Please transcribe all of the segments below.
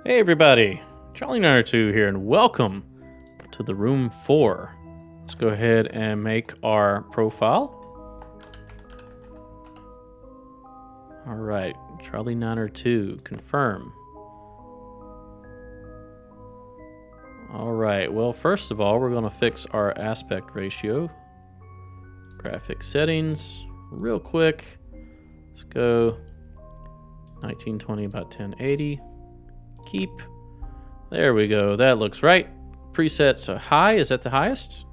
Hey everybody, Charlie902 here, and welcome to the room 4. Let's go ahead and make our profile. Alright, Charlie902, confirm. Alright, well first of all, we're going to fix our aspect ratio. Graphic settings, real quick. Let's go 1920 by 1080. Keep. There we go. That looks right. Presets are high. Is that the highest?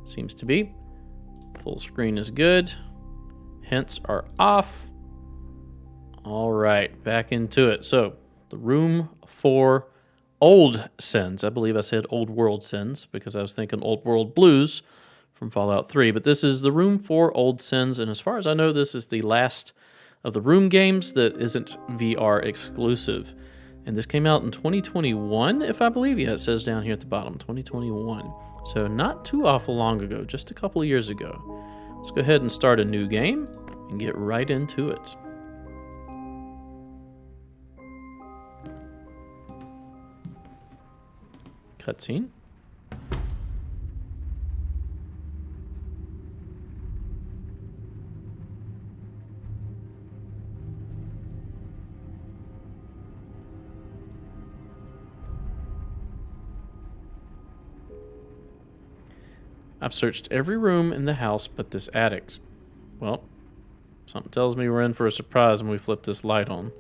Seems to be. Full screen is good. Hints are off. All right, back into it. So, the room for old sins. I believe I said old world sins because I was thinking old world blues from Fallout 3. But this is the room for old sins. And as far as I know, this is the last of the room games that isn't VR exclusive. And this came out in 2021, if I believe. Yeah, it says down here at the bottom, 2021. So not too awful long ago, just a couple of years ago. Let's go ahead and start a new game and get right into it. Cutscene. I've searched every room in the house but this attic. Well, something tells me we're in for a surprise when we flip this light on.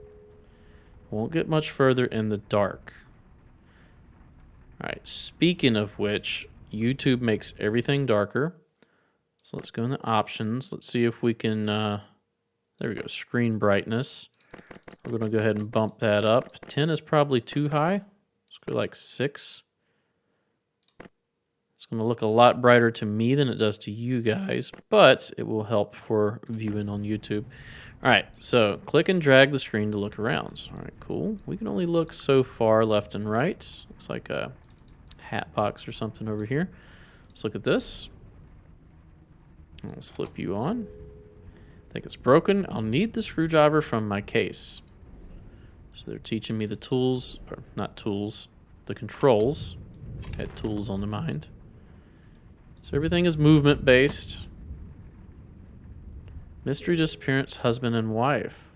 Won't get much further in the dark. Alright, speaking of which, YouTube makes everything darker. So let's go into options. Let's see if we can, there we go, screen brightness. We're going to go ahead and bump that up. 10 is probably too high. Let's go like 6. It's going to look a lot brighter to me than it does to you guys, but it will help for viewing on YouTube. All right, so click and drag the screen to look around. All right, cool. We can only look so far left and right. Looks like a hat box or something over here. Let's look at this. Let's flip you on. I think it's broken. I'll need the screwdriver from my case. So they're teaching me the tools, or not tools, the controls. Had tools on the mind. So everything is movement based. Mystery disappearance, husband and wife.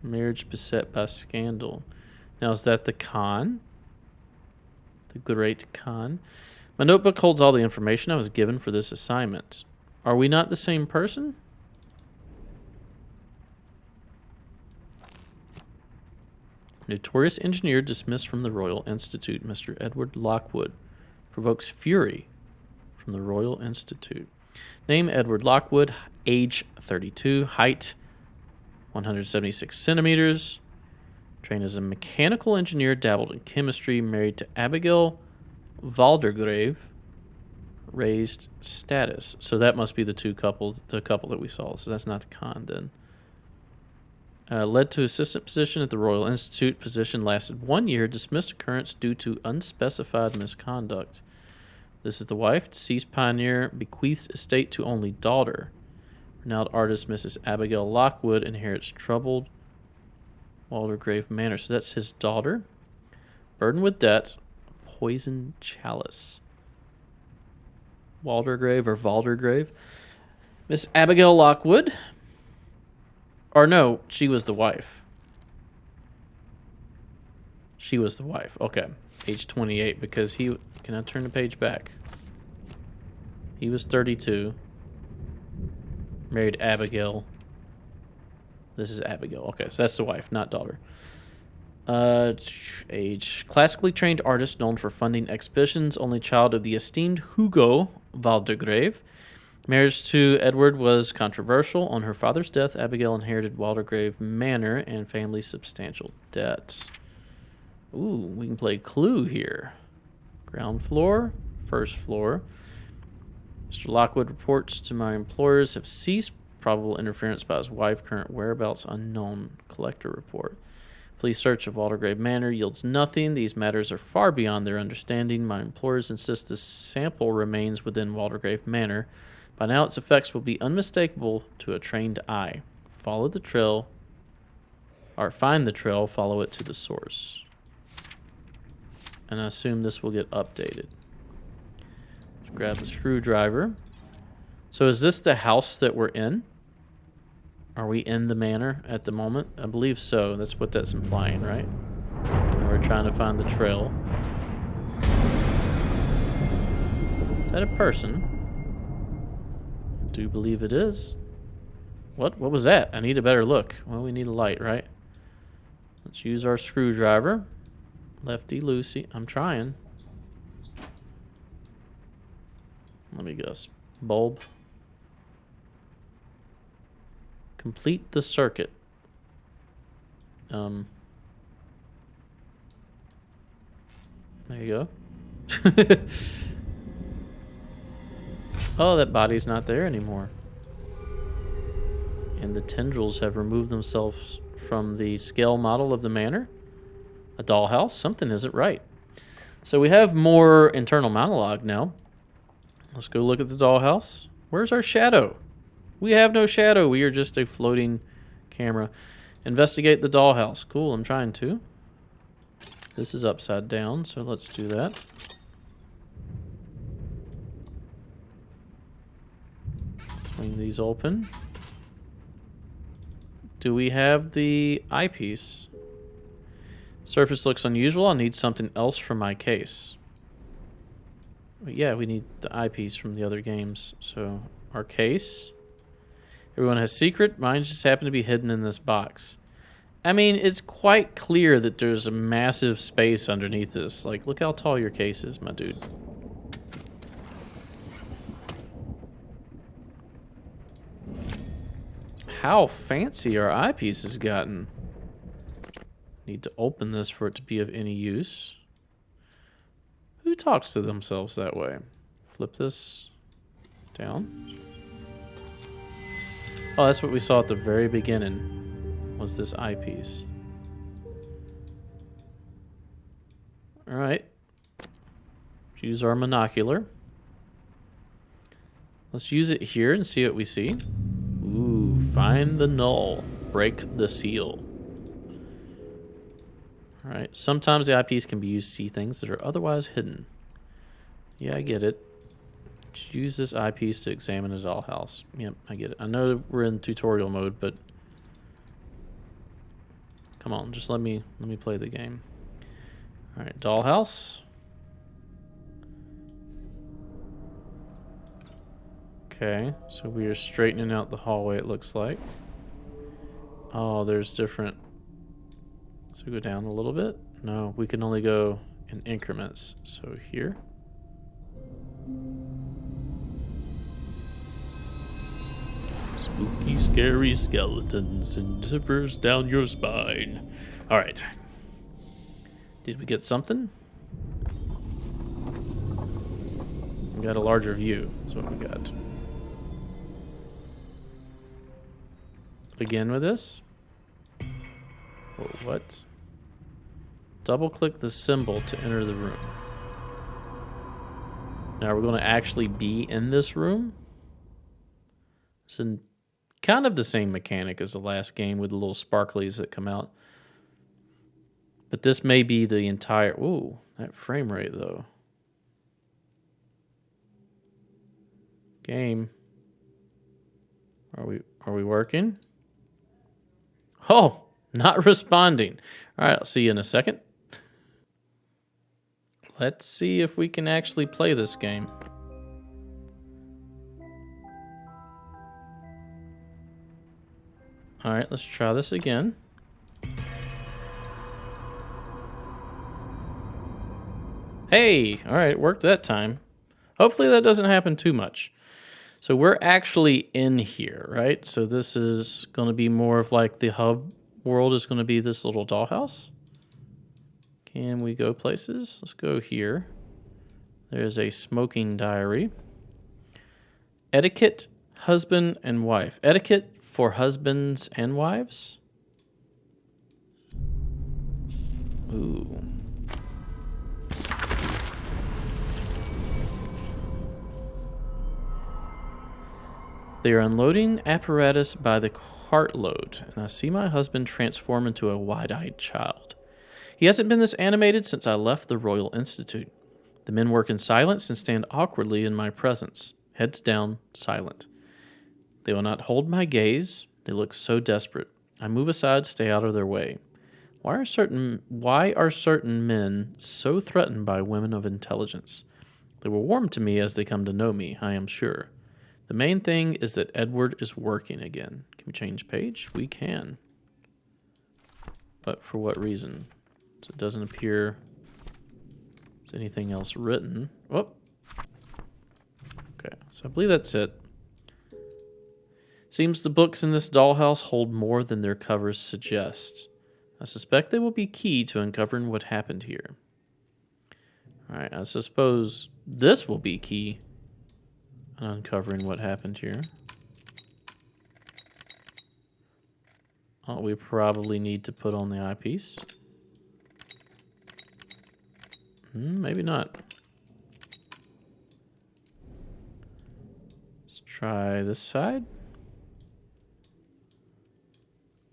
Marriage beset by scandal. Now is that the con? The great con? My notebook holds all the information I was given for this assignment. Are we not the same person? Notorious engineer dismissed from the Royal Institute, Mr. Edward Lockwood. Provokes fury from the Royal Institute. Name Edward Lockwood, age 32, height 176 centimeters. Trained as a mechanical engineer, dabbled in chemistry, married to Abigail Valdergrave. Raised status. So that must be the couple that we saw. So that's not the con then. Led to assistant position at the Royal Institute. Position lasted 1 year. Dismissed occurrence due to unspecified misconduct. This is the wife. Deceased pioneer bequeaths estate to only daughter. Renowned artist Mrs. Abigail Lockwood inherits troubled Waldergrave Manor. So that's his daughter. Burdened with debt. Poison chalice. Waldergrave or Valdergrave. Miss Abigail Lockwood. Or no, she was the wife. She was the wife. Okay. Age 28 because he... Can I turn the page back? He was 32. Married Abigail. This is Abigail. Okay, so that's the wife, not daughter. Age. Classically trained artist known for funding exhibitions. Only child of the esteemed Hugo Valdegrave. Marriage to Edward was controversial. On her father's death, Abigail inherited Waldergrave Manor and family's substantial debts. Ooh, we can play Clue here. Ground floor, first floor. Mr. Lockwood reports to my employers have ceased. Probable interference by his wife. Current whereabouts unknown. Collector report. Police search of Waldergrave Manor yields nothing. These matters are far beyond their understanding. My employers insist this sample remains within Waldergrave Manor. By now, its effects will be unmistakable to a trained eye. Follow the trail or find the trail, follow it to the source. And I assume this will get updated. Let's grab the screwdriver. So is this the house that we're in? Are we in the manor at the moment? I believe so. That's what that's implying, right? And we're trying to find the trail. Is that a person? I do believe it is. What was that? I need a better look. Well, we need a light, right? Let's use our screwdriver. Lefty loosey. I'm trying. Let me guess. Bulb. Complete the circuit. There you go. Oh, that body's not there anymore. And the tendrils have removed themselves from the scale model of the manor. A dollhouse? Something isn't right. So we have more internal monologue now. Let's go look at the dollhouse. Where's our shadow? We have no shadow. We are just a floating camera. Investigate the dollhouse. Cool, I'm trying to. This is upside down, so let's do that. Swing these open. Do we have the eyepiece? Surface looks unusual. I need something else from my case. But yeah, we need the eyepiece from the other games. So, our case. Everyone has secret. Mine just happened to be hidden in this box. I mean, it's quite clear that there's a massive space underneath this. Like, look how tall your case is, my dude. How fancy our eyepiece has gotten. Need to open this for it to be of any use. Who talks to themselves that way? Flip this down. Oh, that's what we saw at the very beginning, was this eyepiece. All right. Use our monocular. Let's use it here and see what we see. Ooh, find the null. Break the seal. All right. Sometimes the eyepiece can be used to see things that are otherwise hidden. Yeah, I get it. Use this eyepiece to examine a dollhouse. Yep, I get it. I know we're in tutorial mode, but come on, just let me play the game. All right, dollhouse. Okay, so we are straightening out the hallway, it looks like. Oh, there's different. Let's go down a little bit. No, we can only go in increments. So here. Spooky, scary skeletons and shivers down your spine. All right. Did we get something? We got a larger view. That's what we got. Again with this. Whoa, what? Double click the symbol to enter the room. Now we're going to actually be in this room. It's kind of the same mechanic as the last game with the little sparklies that come out. But this may be the entire... Ooh, that frame rate though. Game. Are we working? Oh, not responding. All right, I'll see you in a second. Let's see if we can actually play this game. All right, let's try this again. Hey, all right, worked that time. Hopefully that doesn't happen too much. So we're actually in here, right? So this is going to be more of like the hub world is going to be this little dollhouse. Can we go places? Let's go here. There's a smoking diary. Etiquette, husband and wife. Etiquette for husbands and wives? Ooh. They are unloading apparatus by the cartload, and I see my husband transform into a wide-eyed child. He hasn't been this animated since I left the Royal Institute. The men work in silence and stand awkwardly in my presence, heads down, silent. They will not hold my gaze. They look so desperate. I move aside, stay out of their way. Why are certain men so threatened by women of intelligence? They will warm to me as they come to know me, I am sure. The main thing is that Edward is working again. Can we change page? We can. But for what reason? So it doesn't appear there's anything else written. Oh. Okay, so I believe that's it. Seems the books in this dollhouse hold more than their covers suggest. I suspect they will be key to uncovering what happened here. Alright, I suppose this will be key in uncovering what happened here. Oh, we probably need to put on the eyepiece. Maybe not. Let's try this side.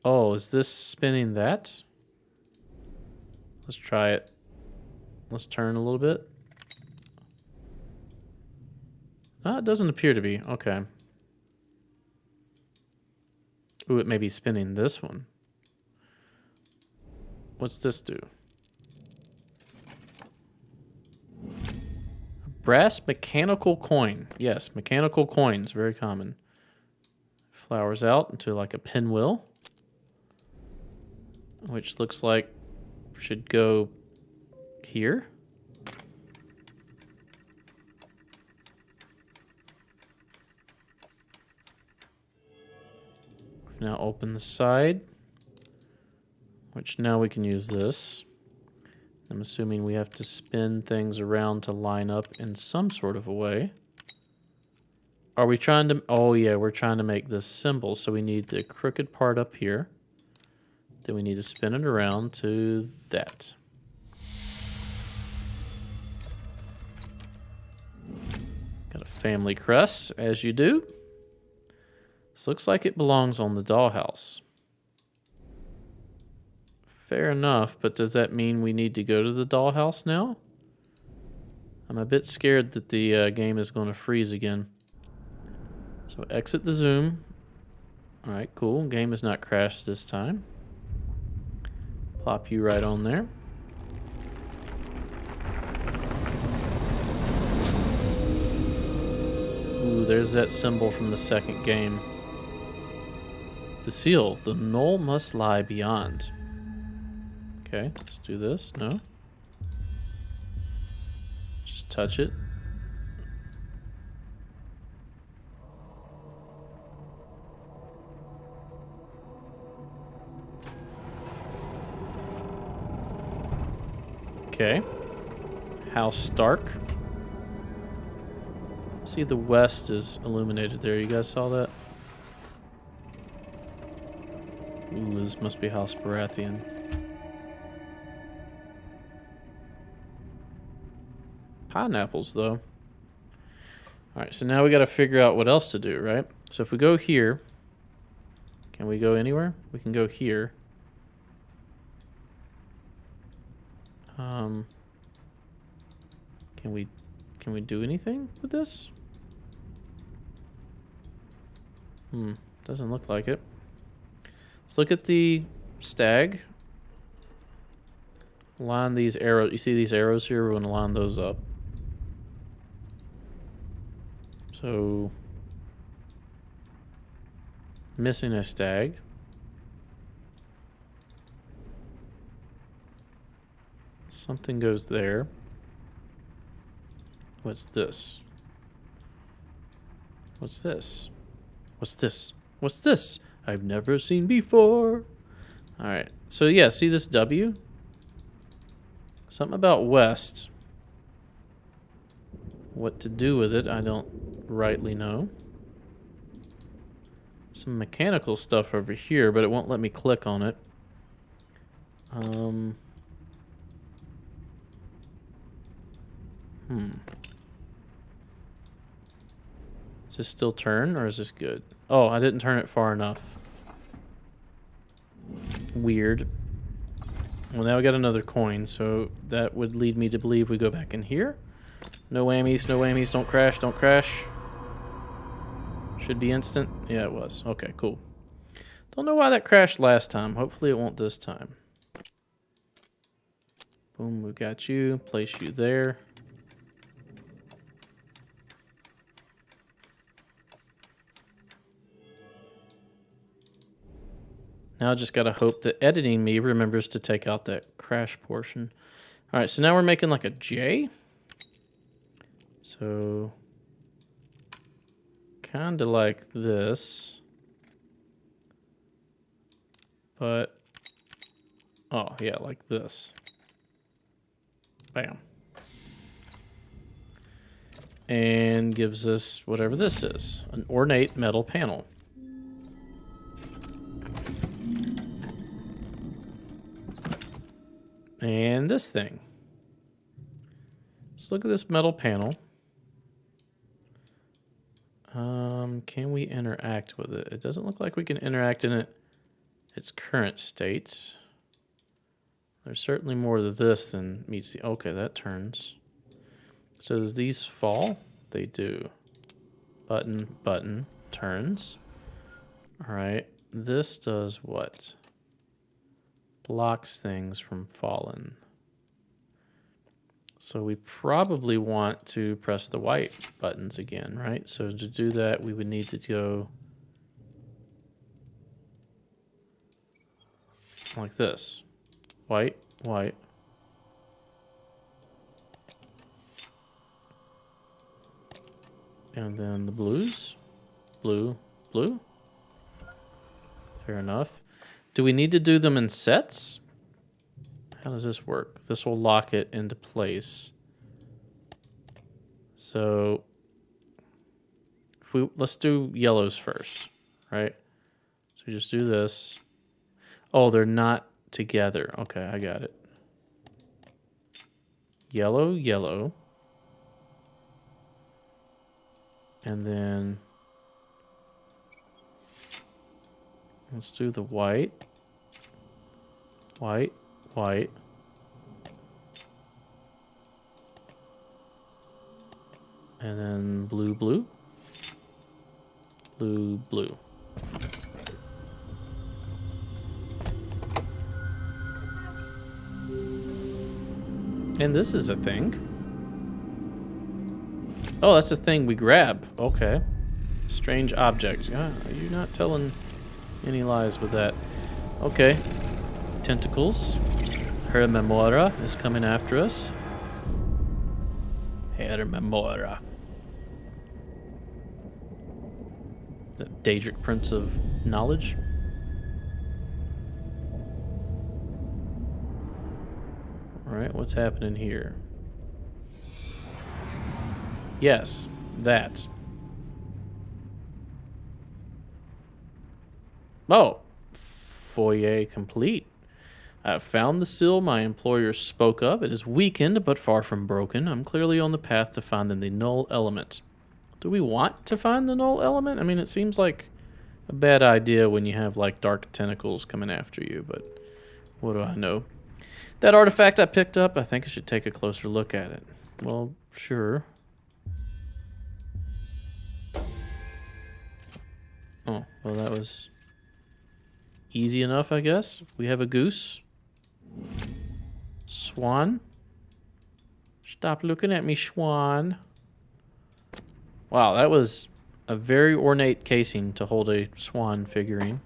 Oh, is this spinning that? Let's try it. Let's turn a little bit. Ah, it doesn't appear to be. Okay. Ooh, it may be spinning this one. What's this do? A brass mechanical coin. Yes, mechanical coins, very common. Flowers out into like a pinwheel, which looks like should go here. We've now opened the side, which now we can use this. I'm assuming we have to spin things around to line up in some sort of a way. Are we trying to... Oh, yeah, we're trying to make this symbol. So we need the crooked part up here. Then we need to spin it around to that. Got a family crest, as you do. This looks like it belongs on the dollhouse. Fair enough, but does that mean we need to go to the dollhouse now? I'm a bit scared that the game is going to freeze again. So exit the zoom. Alright, cool. Game has not crashed this time. Plop you right on there. Ooh, there's that symbol from the second game. The seal. The knoll must lie beyond. Okay, let's do this. No. Just touch it. Okay. House Stark. See, the west is illuminated there. You guys saw that? Ooh, this must be House Baratheon. Pineapples, though. Alright, so now we gotta figure out what else to do, right? So if we go here, can we go anywhere? We can go here. Can we do anything with this? Doesn't look like it. Let's look at the stag. Line these arrows. You see these arrows here? We're going to line those up. So, missing a stag. Something goes there. What's this? What's this? What's this? What's this? I've never seen before. Alright, so yeah, see this W? Something about west. What to do with it, I don't rightly know. Some mechanical stuff over here, but it won't let me click on it. Does this still turn, or is this good? Oh, I didn't turn it far enough. Weird. Well, now we got another coin, so that would lead me to believe we go back in here. No whammies, no whammies. Don't crash, don't crash. Should be instant. Yeah, it was. Okay, cool. Don't know why that crashed last time. Hopefully it won't this time. Boom, we got you. Place you there. Now I just gotta hope that editing me remembers to take out that crash portion. All right, so now we're making like a J. So kind of like this. But, oh yeah, like this. Bam. And gives us whatever this is, an ornate metal panel. And this thing. Let's look at this metal panel. Can we interact with it? It doesn't look like we can interact in its current state. There's certainly more to this than meets the... Okay, that turns. So does these fall? They do. Button, button, turns. All right, this does what? Blocks things from falling. So we probably want to press the white buttons again, right? So to do that, we would need to go like this. White, white. And then the blues. Blue, blue. Fair enough. Do we need to do them in sets? How does this work? This will lock it into place. So if let's do yellows first, right? So we just do this. Oh, they're not together. Okay, I got it. Yellow, yellow. And then let's do the white. White, white. And then blue, blue. Blue, blue. And this is a thing. Oh, that's a thing we grab. Okay. Strange object. Yeah, you're not telling any lies with that. Okay. Tentacles. Hermemora is coming after us. Hermemora. The Daedric Prince of Knowledge. Alright, what's happening here? Yes, that. Oh, foyer complete. I found the seal my employer spoke of. It is weakened, but far from broken. I'm clearly on the path to finding the null element. Do we want to find the null element? I mean, it seems like a bad idea when you have, like, dark tentacles coming after you, but what do I know? That artifact I picked up, I think I should take a closer look at it. Well, sure. Oh, well, that was easy enough, I guess. We have a goose. Swan. Stop looking at me, Swan. Wow, that was a very ornate casing to hold a swan figurine.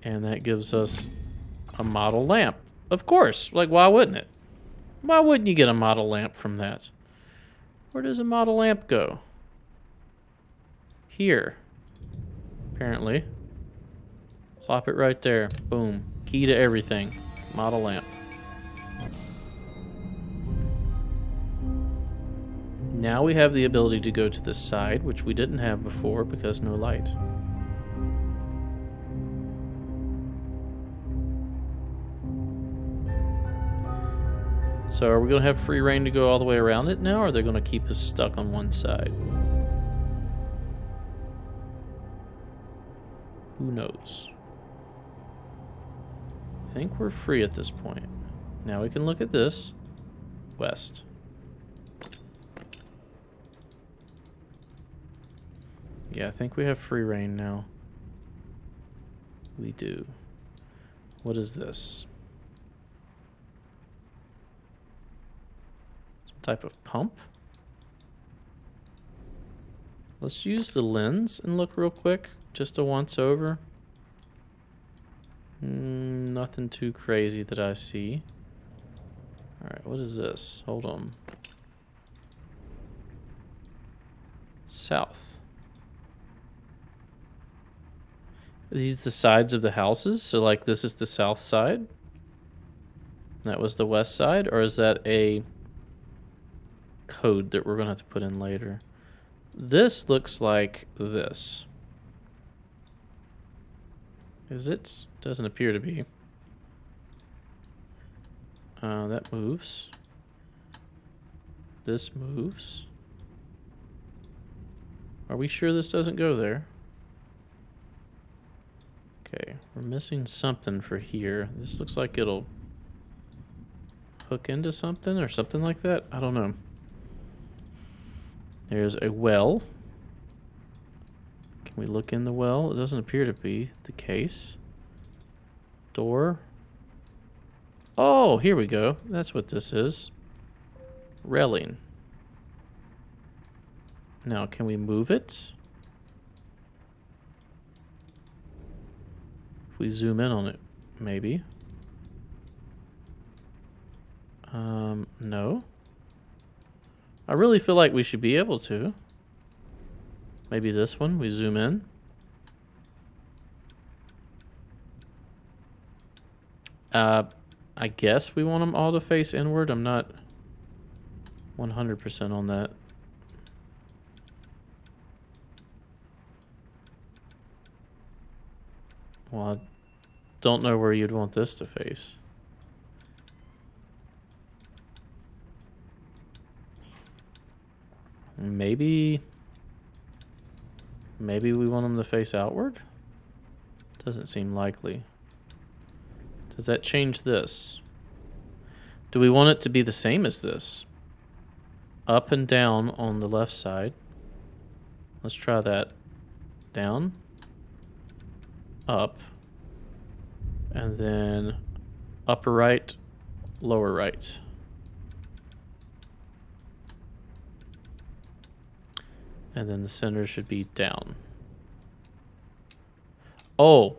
And that gives us a model lamp. Of course, like, why wouldn't it? Why wouldn't you get a model lamp from that? Where does a model lamp go? Here. Apparently. Plop it right there. Boom. Key to everything. Model lamp. Now we have the ability to go to the side, which we didn't have before because no light. So are we going to have free reign to go all the way around it now, or are they going to keep us stuck on one side? Who knows? I think we're free at this point. Now we can look at this. West. Yeah, I think we have free reign now. We do. What is this? Some type of pump? Let's use the lens and look real quick, just a once over. Nothing too crazy that I see. Alright, what is this? Hold on. South. Are these the sides of the houses? So like this is the south side? That was the west side? Or is that a code that we're going to have to put in later? This looks like this. Is it? Doesn't appear to be. That moves. This moves. Are we sure this doesn't go there? Okay, we're missing something for here. This looks like it'll hook into something or something like that. I don't know. There's a well. Can we look in the well? It doesn't appear to be the case. Door. Oh, here we go. That's what this is. Railing. Now, can we move it? If we zoom in on it, maybe. No. I really feel like we should be able to. Maybe this one, we zoom in. I guess we want them all to face inward. I'm not 100% on that. Well, I don't know where you'd want this to face. Maybe we want them to face outward? Doesn't seem likely. Does that change this? Do we want it to be the same as this? Up and down on the left side. Let's try that. Down. Up. And then upper right, lower right. And then the center should be down. Oh,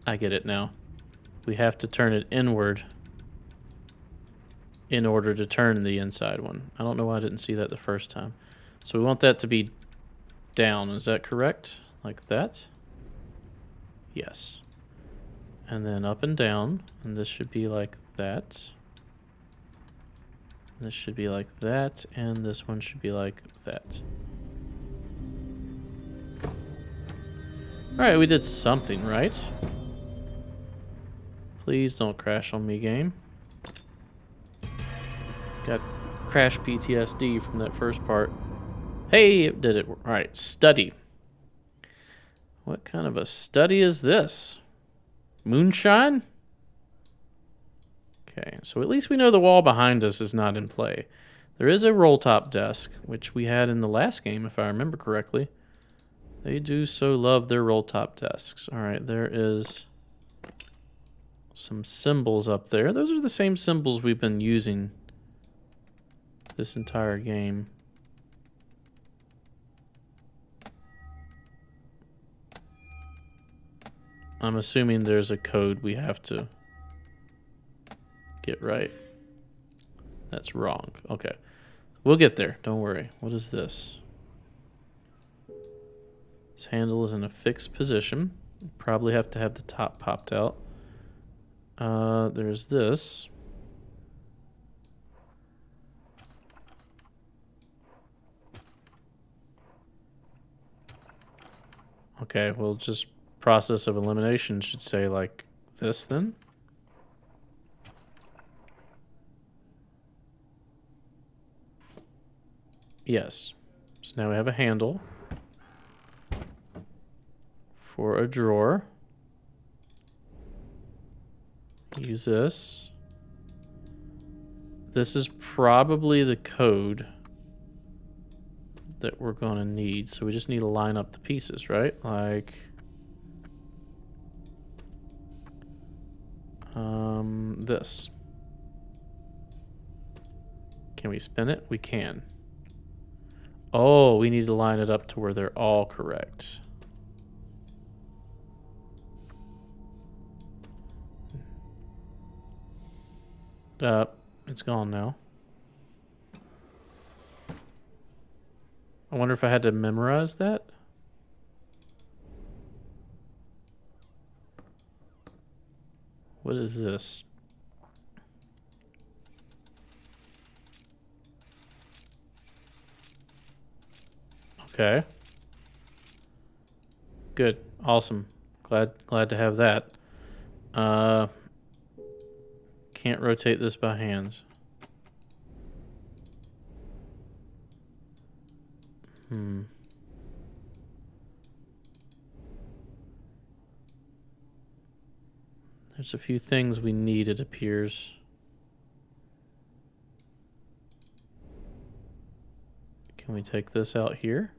I get it now. We have to turn it inward in order to turn the inside one. I don't know why I didn't see that the first time. So we want that to be down. Is that correct? Like that? Yes. And then up and down. And this should be like that. This should be like that. And this one should be like that. Alright, we did something, right? Please don't crash on me, game. Got crash PTSD from that first part. Hey, it did it. Alright, study. What kind of a study is this? Moonshine? Okay, so at least we know the wall behind us is not in play. There is a roll-top desk, which we had in the last game, if I remember correctly. They do so love their roll-top desks. Alright, there is some symbols up there. Those are the same symbols we've been using this entire game. I'm assuming there's a code we have to get right. That's wrong. Okay. We'll get there. Don't worry. What is this? This handle is in a fixed position. Probably have to have the top popped out. There's this. Okay, well, just process of elimination should say like this then. Yes. So now we have a handle for a drawer. Use this. This is probably the code that we're going to need. So we just need to line up the pieces, right? Like, this. Can we spin it? We can. Oh, we need to line it up to where they're all correct. It's gone now. I wonder if I had to memorize that. What is this? Okay. Good. Awesome. Glad to have that. Can't rotate this by hands. There's a few things we need, it appears. Can we take this out here?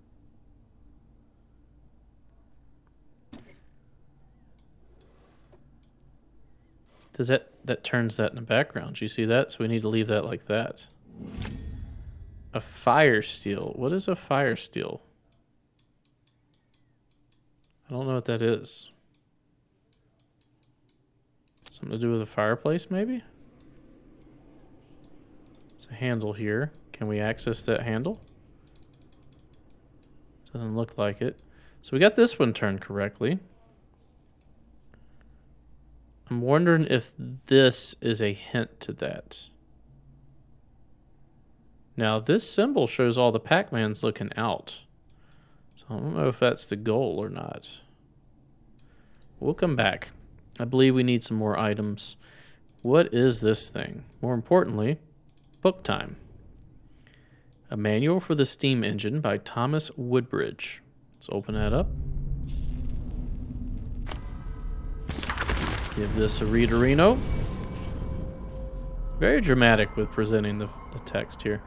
Does that turns that in the background? Do you see that? So we need to leave that like that. A fire steel. What is a fire steel? I don't know what that is. Something to do with a fireplace, maybe? It's a handle here. Can we access that handle? Doesn't look like it. So we got this one turned correctly. I'm wondering if this is a hint to that. Now, this symbol shows all the Pac-Mans looking out. So I don't know if that's the goal or not. We'll come back. I believe we need some more items. What is this thing? More importantly, book time. A manual for the steam engine by Thomas Woodbridge. Let's open that up. Give this a readerino. Very dramatic with presenting the text here.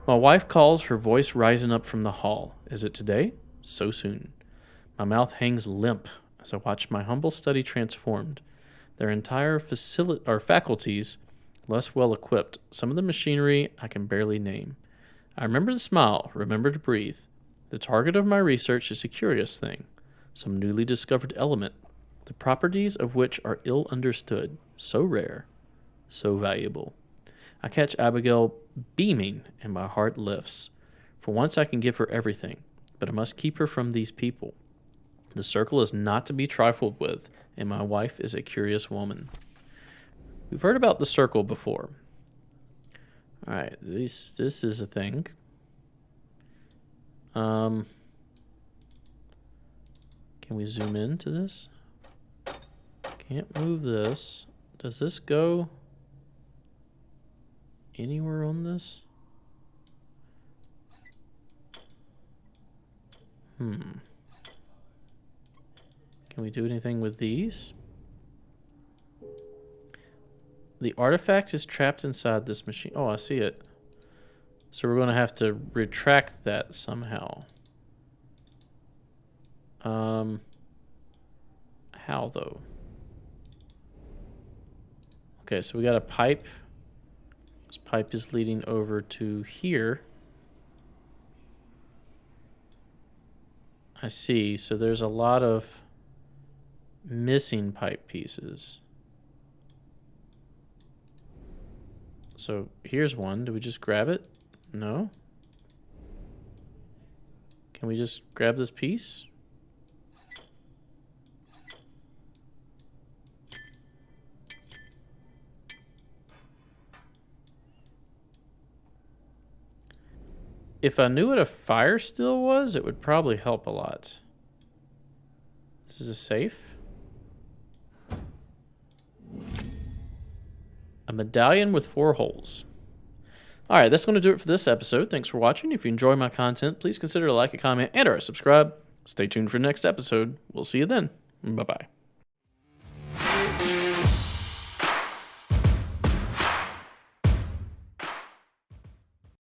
My wife calls, her voice rising up from the hall. Is it today? So soon. My mouth hangs limp as I watch my humble study transformed. Their entire faculties less well equipped. Some of the machinery I can barely name. I remember to smile, remember to breathe. The target of my research is a curious thing, some newly discovered element, the properties of which are ill understood, so rare, so valuable. I catch Abigail beaming, and my heart lifts. For once I can give her everything, but I must keep her from these people. The circle is not to be trifled with, and my wife is a curious woman. We've heard about the circle before. All right, this is a thing. Can we zoom into this? Can't move this. Does this go anywhere on this? Can we do anything with these? The artifact is trapped inside this machine. Oh, I see it. So we're going to have to retract that somehow. How though? Okay, so we got a pipe. This pipe is leading over to here. I see. So there's a lot of missing pipe pieces. So here's one. Do we just grab it? No? Can we just grab this piece? If I knew what a fire steel was, it would probably help a lot. This is a safe. A medallion with 4 holes. All right, that's going to do it for this episode. Thanks for watching. If you enjoy my content, please consider to like, a comment, and or subscribe. Stay tuned for the next episode. We'll see you then. Bye-bye.